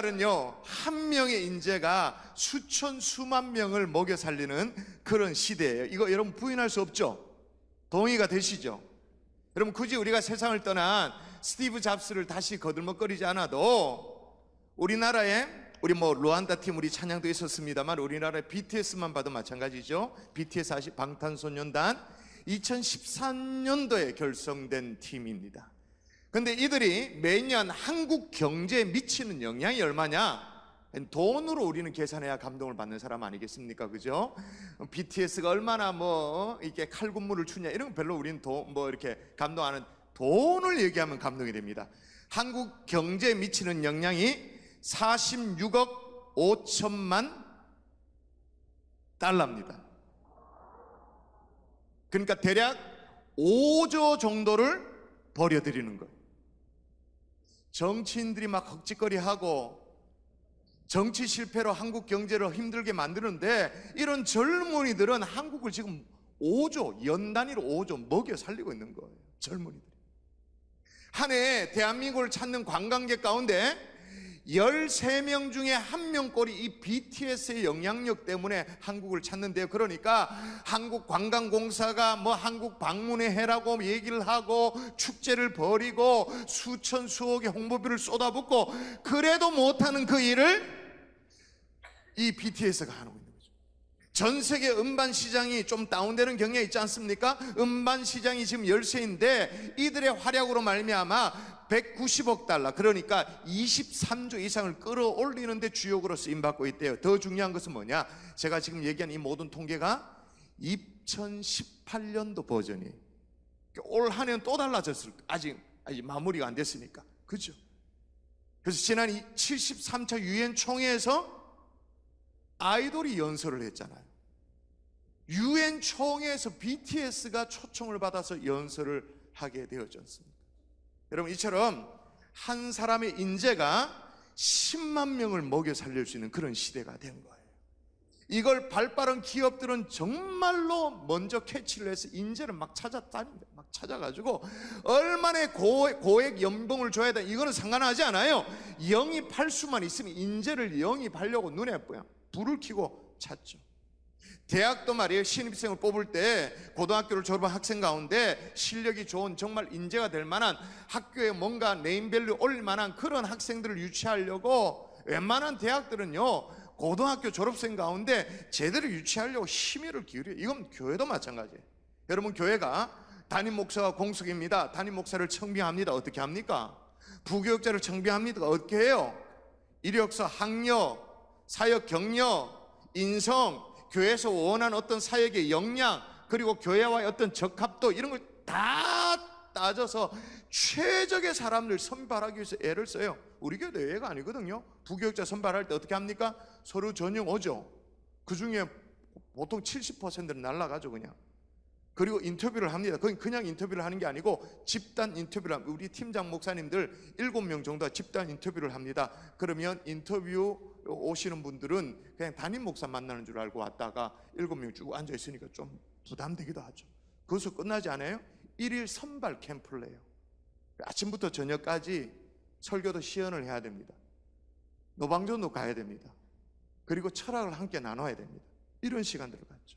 오늘날은요, 한 명의 인재가 수천 수만 명을 먹여 살리는 그런 시대예요. 이거 여러분 부인할 수 없죠? 동의가 되시죠? 여러분, 굳이 우리가 세상을 떠난 스티브 잡스를 다시 거들먹거리지 않아도 우리나라에 우리 루안다 팀 우리 찬양도 있었습니다만 우리나라의 BTS만 봐도 마찬가지죠. BTS 아시 방탄소년단 2013년도에 결성된 팀입니다. 근데 이들이 매년 한국 경제에 미치는 영향이 얼마냐? 돈으로 우리는 계산해야 감동을 받는 사람 아니겠습니까? 그죠? BTS가 얼마나 이렇게 칼군무를 추냐 이런 거 별로 우리는 이렇게 감동하는, 돈을 얘기하면 감동이 됩니다. 한국 경제에 미치는 영향이 46억 5천만 달러입니다. 그러니까 대략 5조 정도를 버려드리는 거예요. 정치인들이 막 헉짓거리하고 정치 실패로 한국 경제를 힘들게 만드는데 이런 젊은이들은 한국을 지금 5조, 연 단위로 5조 먹여 살리고 있는 거예요. 젊은이들이. 한 해 대한민국을 찾는 관광객 가운데 13명 중에 1명꼴이 이 BTS의 영향력 때문에 한국을 찾는데요. 그러니까 한국관광공사가 한국 방문회 해라고 얘기를 하고 축제를 벌이고 수천 수억의 홍보비를 쏟아붓고 그래도 못하는 그 일을 이 BTS가 하고 있는 거죠. 전 세계 음반 시장이 좀 다운되는 경향이 있지 않습니까? 음반 시장이 지금 열세인데 이들의 활약으로 말미암아 190억 달러, 그러니까 23조 이상을 끌어올리는데 주역으로 쓰임받고 있대요. 더 중요한 것은 뭐냐? 제가 지금 얘기한 이 모든 통계가 2018년도 버전이, 올 한 해는 또 달라졌을 거예요. 아직 마무리가 안 됐으니까. 그죠? 그래서 지난 73차 유엔 총회에서 아이돌이 연설을 했잖아요. 유엔 총회에서 BTS가 초청을 받아서 연설을 하게 되었지 않습니까? 여러분, 이처럼 한 사람의 인재가 10만 명을 먹여 살릴 수 있는 그런 시대가 된 거예요. 이걸 발빠른 기업들은 정말로 먼저 캐치를 해서 인재를 막 찾아다닌다. 막 찾아가지고 얼마나 고액 연봉을 줘야 돼, 이거는 상관하지 않아요. 영입할 수만 있으면 인재를 영입하려고 눈에 불을 켜고 찾죠. 대학도 말이에요, 신입생을 뽑을 때 고등학교를 졸업한 학생 가운데 실력이 좋은 정말 인재가 될 만한, 학교에 뭔가 네임밸류 올릴 만한 그런 학생들을 유치하려고 웬만한 대학들은요 고등학교 졸업생 가운데 제대로 유치하려고 심혈을 기울여요. 이건 교회도 마찬가지예요. 여러분, 교회가 담임 목사가 공석입니다, 담임 목사를 청빙합니다. 어떻게 합니까? 부교육자를 청빙합니다. 어떻게 해요? 이력서, 학력, 사역 경력, 인성, 교회에서 원하는 어떤 사역의 역량, 그리고 교회와의 어떤 적합도, 이런 걸 다 따져서 최적의 사람을 선발하기 위해서 애를 써요. 우리 교회도 예외가 아니거든요. 부교육자 선발할 때 어떻게 합니까? 서류 전형 오죠. 그 중에 보통 70%는 날라가죠, 그냥. 그리고 인터뷰를 합니다. 그냥 인터뷰를 하는 게 아니고 집단 인터뷰를 합니다. 우리 팀장 목사님들 7명 정도가 집단 인터뷰를 합니다. 그러면 인터뷰 오시는 분들은 그냥 담임 목사 만나는 줄 알고 왔다가 7명 쭉 앉아 있으니까 좀 부담되기도 하죠. 그것으로 끝나지 않아요? 1일 선발 캠프를 해요. 아침부터 저녁까지 설교도 시연을 해야 됩니다. 노방전도 가야 됩니다. 그리고 철학을 함께 나눠야 됩니다. 이런 시간들을 갖죠.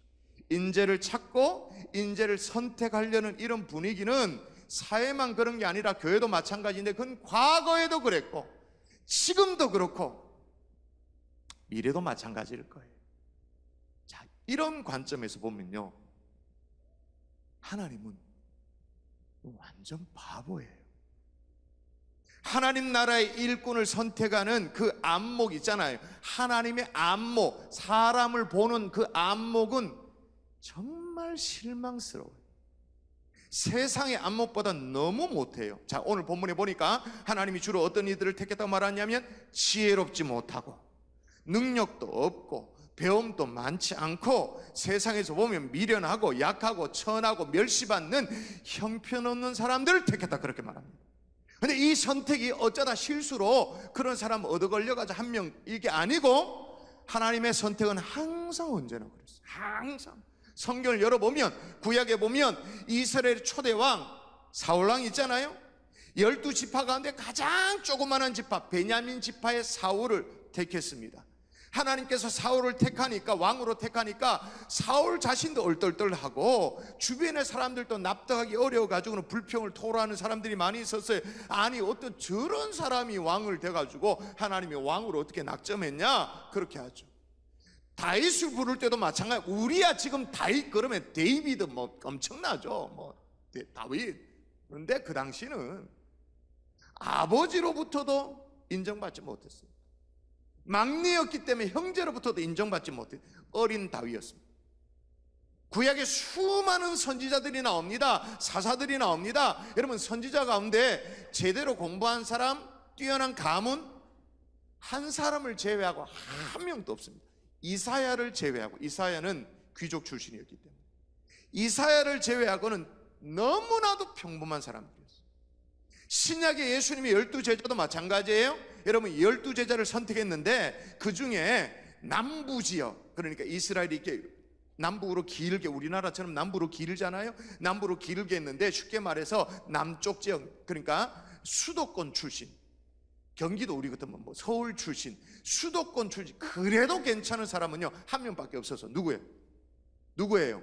인재를 찾고 인재를 선택하려는 이런 분위기는 사회만 그런 게 아니라 교회도 마찬가지인데, 그건 과거에도 그랬고 지금도 그렇고 미래도 마찬가지일 거예요. 자, 이런 관점에서 보면요, 하나님은 완전 바보예요. 하나님 나라의 일꾼을 선택하는 그 안목 있잖아요. 하나님의 안목, 사람을 보는 그 안목은 정말 실망스러워요. 세상의 안목보다 너무 못해요. 자, 오늘 본문에 보니까 하나님이 주로 어떤 이들을 택했다고 말하냐면 지혜롭지 못하고 능력도 없고 배움도 많지 않고 세상에서 보면 미련하고 약하고 천하고 멸시받는 형편없는 사람들을 택했다, 그렇게 말합니다. 근데 이 선택이 어쩌다 실수로 그런 사람 얻어 걸려가지고 한 명, 이게 아니고 하나님의 선택은 항상 언제나 그랬어요. 항상. 성경을 열어보면, 구약에 보면 이스라엘의 초대왕 사울왕 있잖아요. 12지파 가운데 가장 조그마한 지파 베냐민 지파의 사울을 택했습니다. 하나님께서 사울을 택하니까, 왕으로 택하니까 사울 자신도 얼떨떨하고 주변의 사람들도 납득하기 어려워가지고는 불평을 토로하는 사람들이 많이 있었어요. 아니 어떤 저런 사람이 왕을 돼가지고 하나님이 왕으로 어떻게 낙점했냐, 그렇게 하죠. 다윗을 부를 때도 마찬가지. 우리야 지금 다윗 그러면 데이비드 뭐 엄청나죠, 뭐 다윗. 그런데 그 당시는 아버지로부터도 인정받지 못했어요. 막내였기 때문에 형제로부터도 인정받지 못해 어린 다윗이었습니다. 구약에 수많은 선지자들이 나옵니다. 사사들이 나옵니다. 여러분, 선지자 가운데 제대로 공부한 사람, 뛰어난 가문 한 사람을 제외하고 한 명도 없습니다. 이사야를 제외하고, 이사야는 귀족 출신이었기 때문에 이사야를 제외하고는 너무나도 평범한 사람들이었어요. 신약의 예수님의 12제자도 마찬가지예요. 여러분, 12제자를 선택했는데 그 중에 남부지역, 그러니까 이스라엘이 이렇게 남북으로 길게, 우리나라처럼 남부로 길잖아요. 남부로 길게 했는데 쉽게 말해서 남쪽 지역, 그러니까 수도권 출신, 경기도 우리 같으면 뭐 서울 출신, 수도권 출신, 그래도 괜찮은 사람은요 한 명밖에 없어서. 누구예요?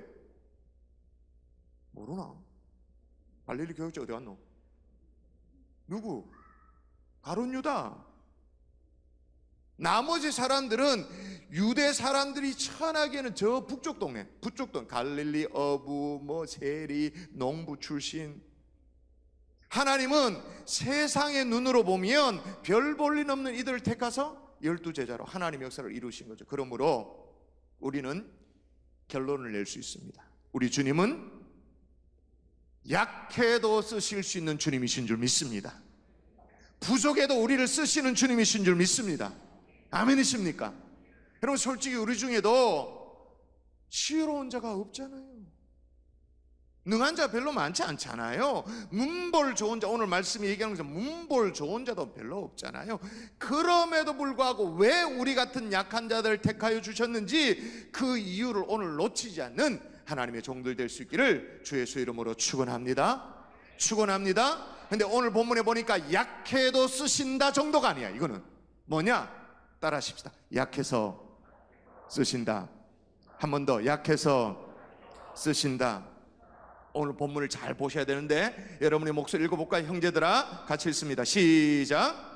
모르나? 갈릴리 교육자 어디 갔노? 누구? 가룟 유다. 나머지 사람들은 유대 사람들이 천하기에는 저 북쪽 동네, 갈릴리, 어부, 뭐 세리, 농부 출신. 하나님은 세상의 눈으로 보면 별 볼 일 없는 이들을 택하서 12제자로 하나님의 역사를 이루신 거죠. 그러므로 우리는 결론을 낼 수 있습니다. 우리 주님은 약해도 쓰실 수 있는 주님이신 줄 믿습니다. 부족해도 우리를 쓰시는 주님이신 줄 믿습니다. 아멘이십니까? 여러분, 솔직히 우리 중에도 지혜로운 자가 없잖아요. 능한 자 별로 많지 않잖아요. 문벌 좋은 자, 오늘 말씀이 얘기하는 것처럼 문벌 좋은 자도 별로 없잖아요. 그럼에도 불구하고 왜 우리 같은 약한 자들을 택하여 주셨는지 그 이유를 오늘 놓치지 않는 하나님의 종들 될 수 있기를 주 예수 이름으로 축원합니다. 근데 오늘 본문에 보니까 약해도 쓰신다 정도가 아니야. 이거는 뭐냐? 따라 하십시다. 약해서 쓰신다. 한 번 더, 약해서 쓰신다. 오늘 본문을 잘 보셔야 되는데 여러분의 목소리 읽어볼까요? 형제들아, 같이 읽습니다. 시작.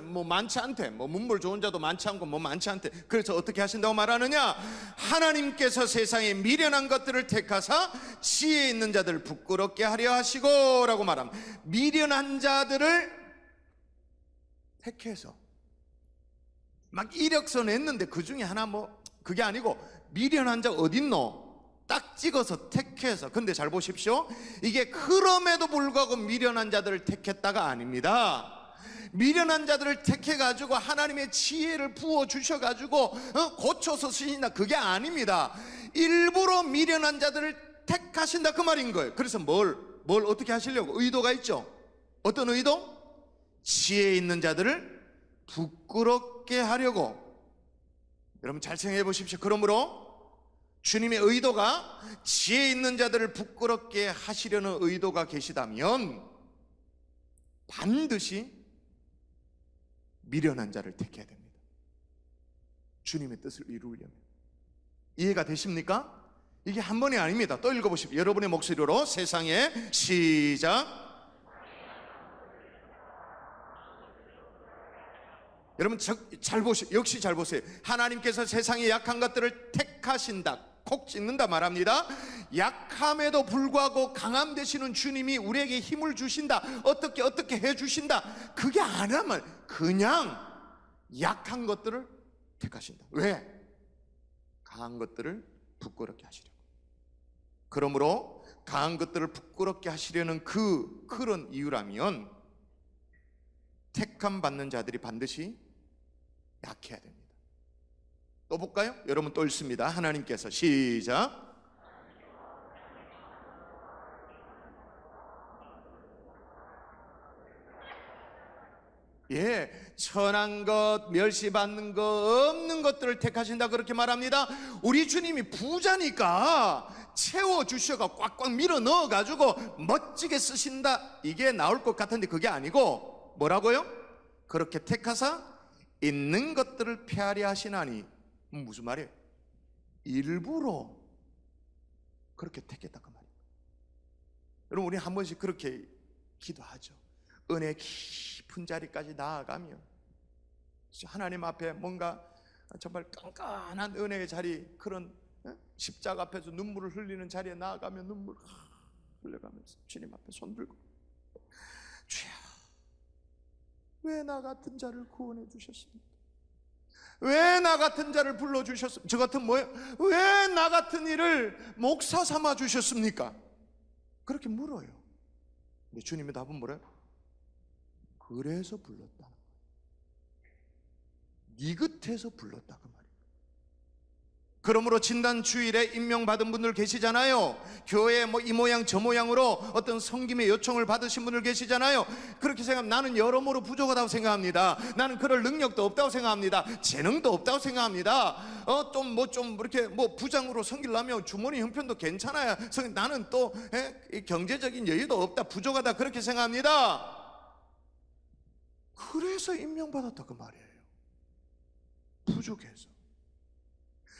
뭐 많지 않대, 뭐 문벌 좋은 자도 많지 않고 뭐 많지 않대. 그래서 어떻게 하신다고 말하느냐? 하나님께서 세상에 미련한 것들을 택하사 지혜 있는 자들을 부끄럽게 하려 하시고 라고 말합니다. 미련한 자들을 택해서 막 이력서 냈는데 그 중에 하나 뭐 그게 아니고, 미련한 자 어딨노? 딱 찍어서 택해서. 근데 잘 보십시오. 이게 그럼에도 불구하고 미련한 자들을 택했다가 아닙니다. 미련한 자들을 택해가지고 하나님의 지혜를 부어주셔가지고 고쳐서 쓰신다, 그게 아닙니다. 일부러 미련한 자들을 택하신다, 그 말인 거예요. 그래서 뭘 어떻게 하시려고? 의도가 있죠. 어떤 의도? 지혜 있는 자들을 부끄럽게 하려고. 여러분 잘 생각해 보십시오. 그러므로 주님의 의도가 지혜 있는 자들을 부끄럽게 하시려는 의도가 계시다면 반드시 미련한 자를 택해야 됩니다. 주님의 뜻을 이루려면. 이해가 되십니까? 이게 한 번이 아닙니다. 또 읽어보십시오. 여러분의 목소리로 세상에, 시작. 여러분 잘 보세요. 역시 잘 보세요. 하나님께서 세상의 약한 것들을 택하신다, 콕 찍는다 말합니다. 약함에도 불구하고 강함 되시는 주님이 우리에게 힘을 주신다, 어떻게 해주신다, 그게 아니라면 그냥 약한 것들을 택하신다. 왜? 강한 것들을 부끄럽게 하시려고. 그러므로 강한 것들을 부끄럽게 하시려는 그런 이유라면 택함 받는 자들이 반드시 약해야 됩니다. 또 볼까요? 여러분 또 읽습니다. 하나님께서, 시작. 천한 것, 멸시받는 것, 없는 것들을 택하신다 그렇게 말합니다. 우리 주님이 부자니까 채워주셔가 꽉꽉 밀어 넣어가지고 멋지게 쓰신다, 이게 나올 것 같은데 그게 아니고 뭐라고요? 그렇게 택하사 있는 것들을 폐하려 하시나니, 무슨 말이에요? 일부러 그렇게 택했다 그 말이에요. 여러분, 우리 한 번씩 그렇게 기도하죠. 은혜 깊은 자리까지 나아가면 하나님 앞에 뭔가 정말 깐깐한 은혜의 자리, 그런 십자가 앞에서 눈물을 흘리는 자리에 나아가면 눈물 흘려가면서 주님 앞에 손 들고, 주여, 왜 나 같은 자를 구원해 주셨습니까? 왜 나 같은 자를 불러주셨습니까? 저 같은 뭐예요? 왜 나 같은 이를 목사 삼아 주셨습니까? 그렇게 물어요. 근데 주님의 답은 뭐래요? 그래서 불렀다. 네 곁에서 불렀다 그 말이에요. 그러므로 진단주일에 임명받은 분들 계시잖아요. 교회에 이 모양 저 모양으로 어떤 섬김의 요청을 받으신 분들 계시잖아요. 그렇게 생각하면 나는 여러모로 부족하다고 생각합니다. 나는 그럴 능력도 없다고 생각합니다. 재능도 없다고 생각합니다. 좀 이렇게 부장으로 섬기려면 주머니 형편도 괜찮아야 나는 또 경제적인 여유도 없다, 부족하다 그렇게 생각합니다. 그래서 임명받았다 그 말이에요. 부족해서.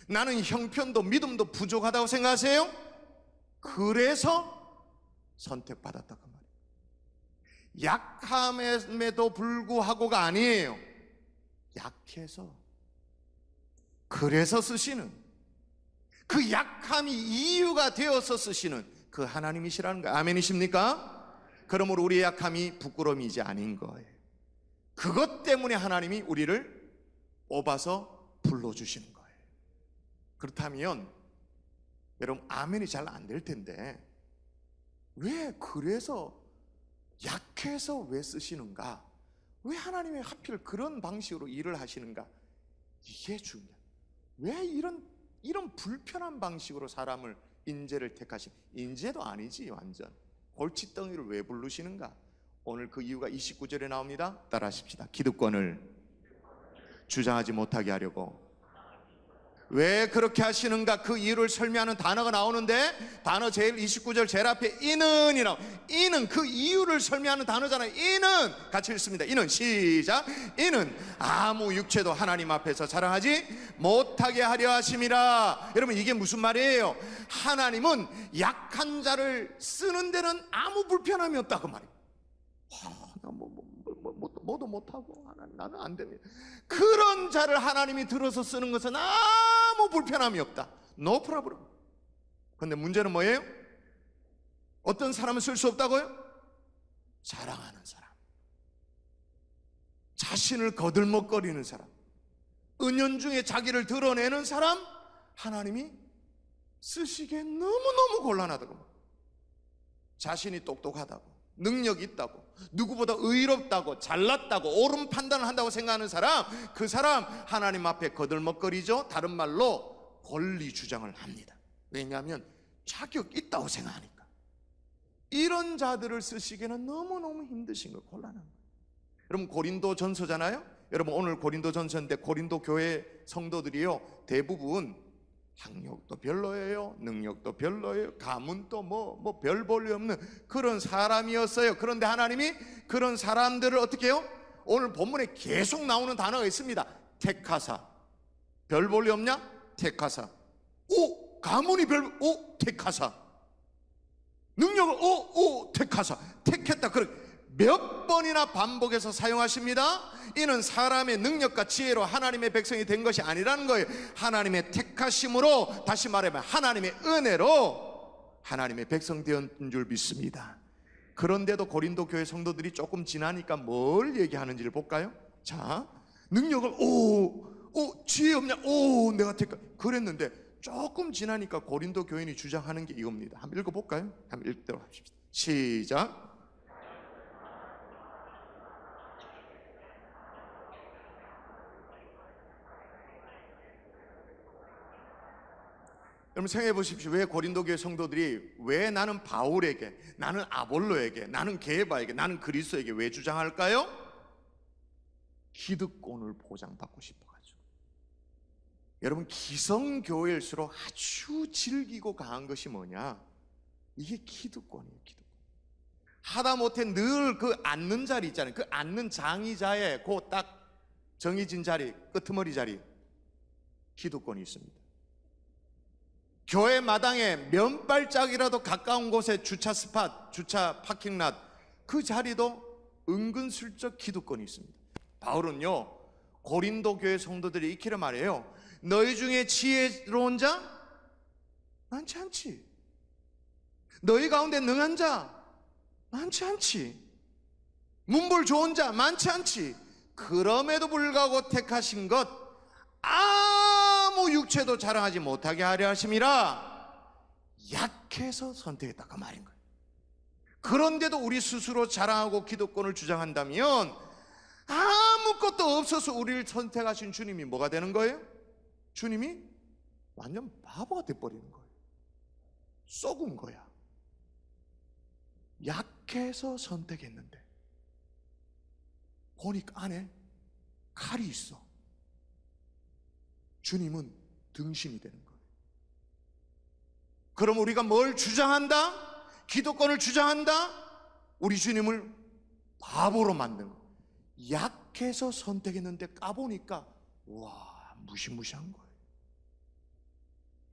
나는 형편도 믿음도 부족하다고 생각하세요? 그래서 선택받았다 그 말이에요. 약함에도 불구하고가 아니에요. 약해서, 그래서 쓰시는, 그 약함이 이유가 되어서 쓰시는 그 하나님이시라는 거예요. 아멘이십니까? 그러므로 우리의 약함이 부끄러움이지 아닌 거예요. 그것 때문에 하나님이 우리를 뽑아서 불러주시는 거예요. 그렇다면 여러분, 아멘이 잘 안 될 텐데 왜, 그래서 약해서 왜 쓰시는가? 왜 하나님이 하필 그런 방식으로 일을 하시는가? 이게 중요해요. 왜 이런 불편한 방식으로 사람을, 인재를 택하신, 인재도 아니지 완전 골칫덩이를 왜 부르시는가? 오늘 그 이유가 29절에 나옵니다. 따라하십시다. 기득권을 주장하지 못하게 하려고. 왜 그렇게 하시는가? 그 이유를 설명하는 단어가 나오는데, 단어 제일 29절 제일 앞에 이는이라고. 이는 그 이유를 설명하는 단어잖아요. 이는 같이 읽습니다. 이는, 시작. 이는 아무 육체도 하나님 앞에서 자랑하지 못하게 하려 하심이라. 여러분, 이게 무슨 말이에요? 하나님은 약한 자를 쓰는 데는 아무 불편함이 없다 그 말이에요. 뭐도 못하고 나는 안 됩니다. 그런 자를 하나님이 들어서 쓰는 것은 아무 불편함이 없다. No problem. 그런데 문제는 뭐예요? 어떤 사람을 쓸 수 없다고요? 자랑하는 사람, 자신을 거들먹거리는 사람, 은연중에 자기를 드러내는 사람, 하나님이 쓰시기에 너무너무 곤란하다고. 자신이 똑똑하다고, 능력이 있다고, 누구보다 의롭다고, 잘났다고, 옳은 판단을 한다고 생각하는 사람, 그 사람 하나님 앞에 거들먹거리죠. 다른 말로 권리 주장을 합니다. 왜냐하면 자격 있다고 생각하니까. 이런 자들을 쓰시기에는 너무너무 힘드신 거예요. 곤란한 거예요. 여러분, 고린도 전서잖아요. 여러분, 오늘 고린도 전서인데 고린도 교회 성도들이요, 대부분 학력도 별로예요, 능력도 별로예요, 가문도 별 볼일 없는 그런 사람이었어요. 그런데 하나님이 그런 사람들을 어떻게 해요? 오늘 본문에 계속 나오는 단어가 있습니다. 택하사. 별 볼일 없냐? 택하사. 오, 가문이 오, 택하사. 능력을 오, 택하사. 택했다. 그렇게 몇 번이나 반복해서 사용하십니다. 이는 사람의 능력과 지혜로 하나님의 백성이 된 것이 아니라는 거예요. 하나님의 택하심으로, 다시 말하면 하나님의 은혜로 하나님의 백성 되었는 줄 믿습니다. 그런데도 고린도 교회 성도들이 조금 지나니까 뭘 얘기하는지를 볼까요? 자, 능력을 지혜 없냐? 내가 택하. 그랬는데 조금 지나니까 고린도 교인이 주장하는 게 이겁니다. 한번 읽어볼까요? 한번 읽도록 합시다. 시작. 여러분, 생각해 보십시오. 왜 고린도 교회 성도들이 왜 나는 바울에게, 나는 아볼로에게, 나는 게바에게, 나는 그리스도에게 왜 주장할까요? 기득권을 보장받고 싶어가지고. 여러분, 기성교회일수록 아주 즐기고 강한 것이 뭐냐? 이게 기득권이에요. 기득권. 하다못해 늘 그 앉는 자리 있잖아요. 그 앉는 장의자에 그 딱 정해진 자리, 끄트머리 자리, 기득권이 있습니다. 교회 마당에 면발짝이라도 가까운 곳에 주차 스팟, 주차 파킹랏, 그 자리도 은근슬쩍 기득권이 있습니다. 바울은요, 고린도 교회 성도들이 익히려 말해요. 너희 중에 지혜로운 자 많지 않지. 너희 가운데 능한 자 많지 않지. 문볼 좋은 자 많지 않지. 그럼에도 불구하고 택하신 것 아무 육체도 자랑하지 못하게 하려 하심이라. 약해서 선택했다 그 말인 거예요. 그런데도 우리 스스로 자랑하고 기득권을 주장한다면 아무것도 없어서 우리를 선택하신 주님이 뭐가 되는 거예요? 주님이 완전 바보가 돼버리는 거예요. 썩은 거야. 약해서 선택했는데 보니까 안에 칼이 있어. 주님은 등신이 되는 거예요. 그럼 우리가 뭘 주장한다? 기득권을 주장한다? 우리 주님을 바보로 만든 거예요. 약해서 선택했는데 까보니까 와, 무시무시한 거예요.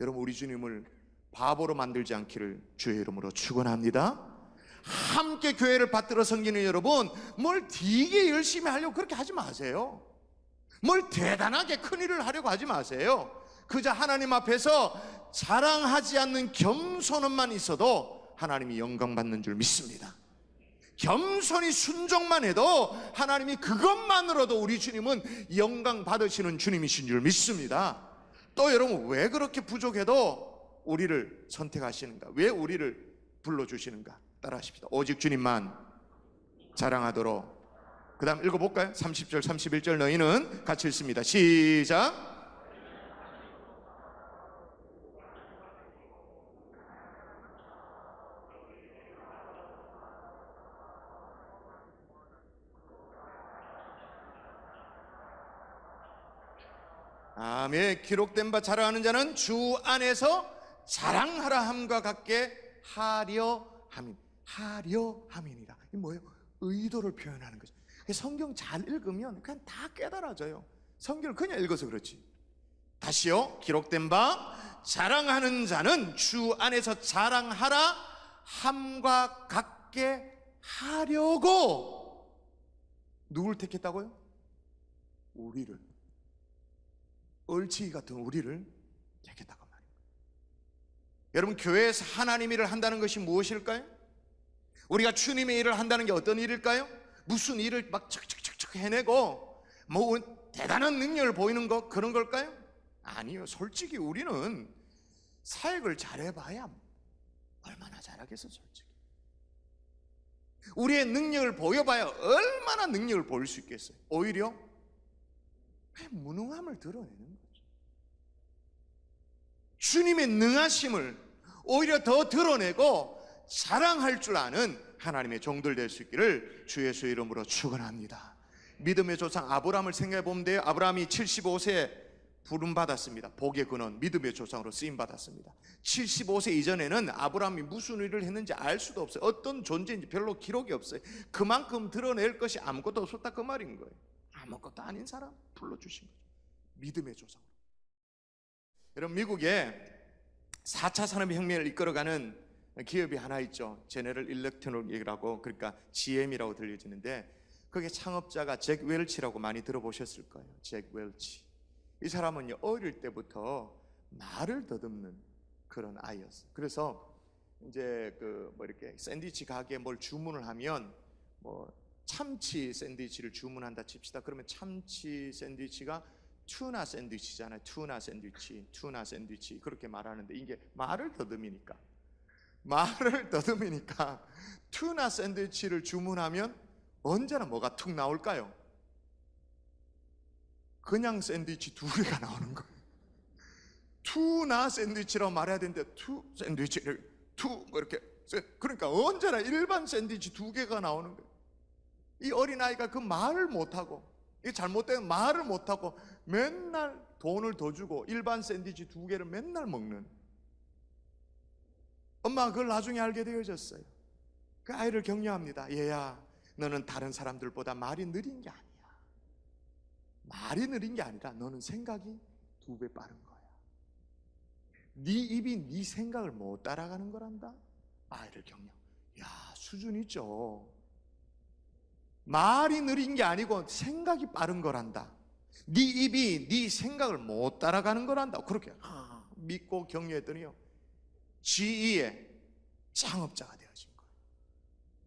여러분, 우리 주님을 바보로 만들지 않기를 주의 이름으로 축원합니다. 함께 교회를 받들어 섬기는 여러분, 뭘 되게 열심히 하려고 그렇게 하지 마세요. 뭘 대단하게 큰일을 하려고 하지 마세요. 그저 하나님 앞에서 자랑하지 않는 겸손함만 있어도 하나님이 영광 받는 줄 믿습니다. 겸손히 순종만 해도 하나님이 그것만으로도 우리 주님은 영광 받으시는 주님이신 줄 믿습니다. 또 여러분, 왜 그렇게 부족해도 우리를 선택하시는가? 왜 우리를 불러주시는가? 따라하십시다. 오직 주님만 자랑하도록. 그 다음 읽어볼까요? 30절 31절 너희는 같이 읽습니다. 시작. 아멘. 기록된 바 자랑하는 자는 주 안에서 자랑하라 함과 같게 하려 함인. 하려 함이니라. 이 뭐예요? 의도를 표현하는 거죠. 성경 잘 읽으면 그냥 다 깨달아져요. 성경을 그냥 읽어서 그렇지. 다시요. 기록된 바 자랑하는 자는 주 안에서 자랑하라 함과 같게 하려고. 누굴 택했다고요? 우리를. 얼치기 같은 우리를 택했다고 말입니다. 여러분, 교회에서 하나님 일을 한다는 것이 무엇일까요? 우리가 주님의 일을 한다는 게 어떤 일일까요? 무슨 일을 막 척척척척 해내고 뭐 대단한 능력을 보이는 거, 그런 걸까요? 아니요. 솔직히 우리는 사역을 잘해봐야 얼마나 잘하겠어. 솔직히 우리의 능력을 보여봐야 얼마나 능력을 보일 수 있겠어요. 오히려 무능함을 드러내는 거죠. 주님의 능하심을 오히려 더 드러내고 자랑할 줄 아는 하나님의 종들 될 수 있기를 주 예수의 이름으로 축원합니다. 믿음의 조상 아브라함을 생각해 보면 돼요. 아브라함이 75세에 부름받았습니다. 복의 근원, 믿음의 조상으로 쓰임받았습니다. 75세 이전에는 아브라함이 무슨 일을 했는지 알 수도 없어요. 어떤 존재인지 별로 기록이 없어요. 그만큼 드러낼 것이 아무것도 없었다 그 말인 거예요. 아무것도 아닌 사람 불러주신 거죠. 믿음의 조상으로. 여러분, 미국에 4차 산업혁명을 이끌어가는 기업이 하나 있죠. 제너럴 일렉트로닉이라고, 그러니까 GM이라고 들려지는데, 거기에 창업자가 잭 웰치라고 많이 들어보셨을 거예요. 잭 웰치. 이 사람은요, 어릴 때부터 말을 더듬는 그런 아이였어요. 그래서 이제 이렇게 샌드위치 가게에 뭘 주문을 하면 참치 샌드위치를 주문한다 칩시다. 그러면 참치 샌드위치가 투나 샌드위치잖아요. 투나 샌드위치 그렇게 말하는데, 이게 말을 더듬으니까 투나 샌드위치를 주문하면 언제나 뭐가 툭 나올까요? 그냥 샌드위치 2개가 나오는 거예요. 투나 샌드위치라고 말해야 되는데 투 샌드위치 이렇게, 그러니까 언제나 일반 샌드위치 2개가 나오는 거예요. 이 어린아이가 그 말을 못하고 이게 잘못된 말을 못하고 맨날 돈을 더 주고 일반 샌드위치 2개를 맨날 먹는 엄마가 그걸 나중에 알게 되어졌어요. 그 아이를 격려합니다. 얘야, 너는 다른 사람들보다 말이 느린 게 아니야. 말이 느린 게 아니라 너는 생각이 2배 빠른 거야. 네 입이 네 생각을 못 따라가는 거란다. 아이를 격려. 야, 수준 있죠. 말이 느린 게 아니고 생각이 빠른 거란다. 네 입이 네 생각을 못 따라가는 거란다. 그렇게 믿고 격려했더니요, 지위의 창업자가 되어진 거예요.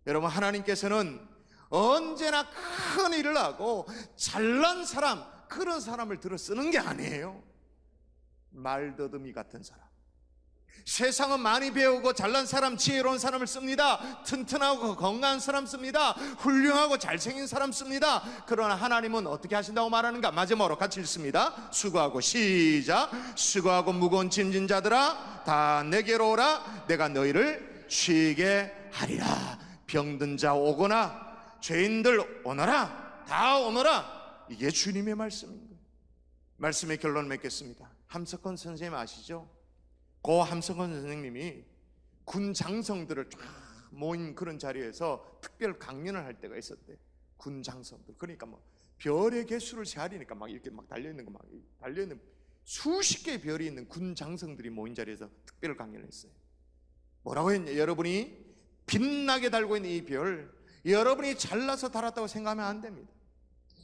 여러분, 하나님께서는 언제나 큰 일을 하고 잘난 사람, 그런 사람을 들어 쓰는 게 아니에요. 말더듬이 같은 사람. 세상은 많이 배우고 잘난 사람, 지혜로운 사람을 씁니다. 튼튼하고 건강한 사람 씁니다. 훌륭하고 잘생긴 사람 씁니다. 그러나 하나님은 어떻게 하신다고 말하는가? 마지막으로 같이 읽습니다. 수고하고, 시작. 수고하고 무거운 짐진 자들아, 다 내게로 오라. 내가 너희를 쉬게 하리라. 병든 자 오거나 죄인들 오너라. 다 오너라. 이게 주님의 말씀인 거예요. 말씀의 결론을 맺겠습니다. 함석헌 선생님 아시죠? 그 함석헌 선생님이 군 장성들을 쫙 모인 그런 자리에서 특별 강연을 할 때가 있었대. 군 장성들. 그러니까 뭐 별의 개수를 세하리니까 막 이렇게 막 달려있는 거, 막 달려있는 수십 개의 별이 있는 군 장성들이 모인 자리에서 특별 강연을 했어요. 뭐라고 했냐? 여러분이 빛나게 달고 있는 이 별, 여러분이 잘나서 달았다고 생각하면 안 됩니다.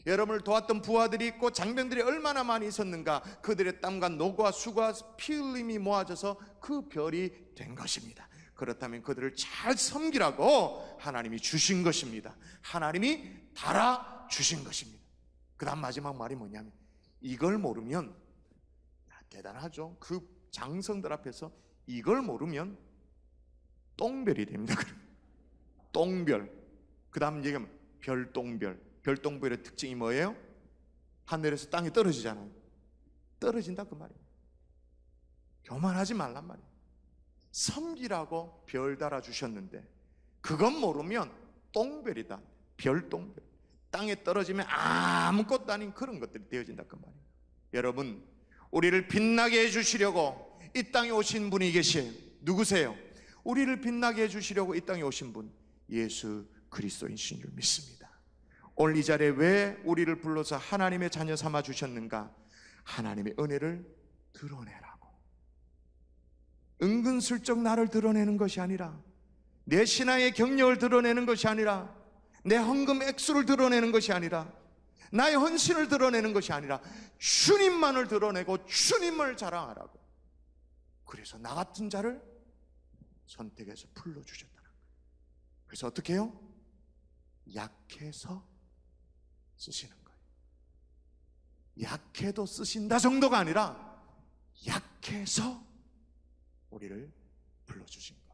여러분을 도왔던 부하들이 있고 장병들이 얼마나 많이 있었는가. 그들의 땀과 노고와 수고와 피 흘림이 모아져서 그 별이 된 것입니다. 그렇다면 그들을 잘 섬기라고 하나님이 주신 것입니다. 하나님이 달아주신 것입니다. 그 다음 마지막 말이 뭐냐면, 이걸 모르면, 대단하죠. 그 장성들 앞에서 이걸 모르면 똥별이 됩니다. 똥별. 그 다음 얘기하면 별똥별. 별똥별의 특징이 뭐예요? 하늘에서 땅에 떨어지잖아요. 떨어진다 그 말이에요. 교만하지 말란 말이에요. 섬기라고 별 달아주셨는데 그건 모르면 똥별이다. 별똥별. 땅에 떨어지면 아무것도 아닌 그런 것들이 되어진다 그 말이에요. 여러분, 우리를 빛나게 해주시려고 이 땅에 오신 분이 계세요. 누구세요? 우리를 빛나게 해주시려고 이 땅에 오신 분, 예수 그리스도이신 줄 믿습니다. 오늘 이 자리에 왜 우리를 불러서 하나님의 자녀 삼아 주셨는가? 하나님의 은혜를 드러내라고. 은근슬쩍 나를 드러내는 것이 아니라, 내 신앙의 경력을 드러내는 것이 아니라, 내 헌금 액수를 드러내는 것이 아니라, 나의 헌신을 드러내는 것이 아니라 주님만을 드러내고 주님을 자랑하라고. 그래서 나 같은 자를 선택해서 불러주셨다는 거예요. 그래서 어떻게 해요? 약해서 쓰시는 거예요. 약해도 쓰신다 정도가 아니라 약해서 우리를 불러주신 거예요.